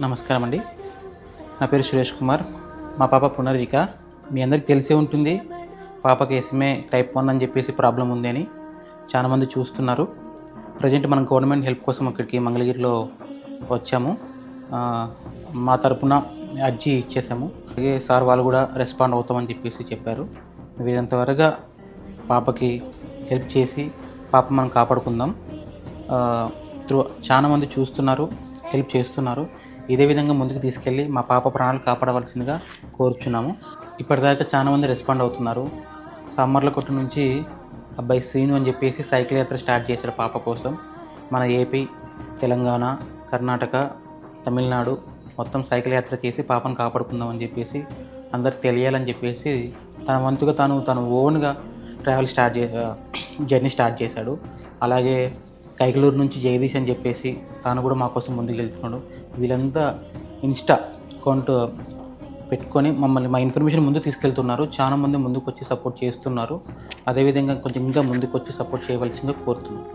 నమస్కారం అండి. నా పేరు సురేష్ కుమార్. మా పాప పునర్విక. మీ అందరికీ తెలిసే ఉంటుంది, పాపకి ఎస్ఎంఏ టైప్ 1 అని చెప్పేసి ప్రాబ్లం ఉంది అని చాలామంది చూస్తున్నారు. ప్రజెంట్ మనం గవర్నమెంట్ హెల్ప్ కోసం ఇక్కడికి మంగళగిరిలో వచ్చాము. మా తరపున అర్జీ ఇచ్చేసాము. అలాగే సార్ వాళ్ళు కూడా రెస్పాండ్ అవుతామని చెప్పేసి చెప్పారు. వీరంత త్వరగా పాపకి హెల్ప్ చేసి పాప మనం కాపాడుకుందాం. చాలామంది చూస్తున్నారు, హెల్ప్ చేస్తున్నారు. ఇదే విధంగా ముందుకు తీసుకెళ్ళి మా పాప ప్రాణాలు కాపాడవలసిందిగా కోరుచున్నాము. ఇప్పటిదాకా చాలామంది రెస్పాండ్ అవుతున్నారు. సామర్లకోట నుంచి అబ్బాయి శ్రీను అని చెప్పేసి సైకిల్ యాత్ర స్టార్ట్ చేశాడు పాప కోసం. మన ఏపీ, తెలంగాణ, కర్ణాటక, తమిళనాడు మొత్తం సైకిల్ యాత్ర చేసి పాపను కాపాడుకుందాం అని చెప్పేసి అందరికి తెలియాలని చెప్పేసి తన వంతుగా తను ఓన్గా జర్నీ స్టార్ట్ చేశాడు. అలాగే కైకలూరు నుంచి జగదీష్ అని చెప్పేసి తాను కూడా మా కోసం ముందుకు వెళ్తున్నాడు. వీళ్ళంతా ఇన్స్టా అకౌంట్ పెట్టుకొని మమ్మల్ని మా ఇన్ఫర్మేషన్ ముందు తీసుకెళ్తున్నారు. చాలా మంది ముందుకు వచ్చి సపోర్ట్ చేస్తున్నారు. అదేవిధంగా కొంచెం ఇంకా ముందుకు వచ్చి సపోర్ట్ చేయవలసిందిగా కోరుతున్నాను.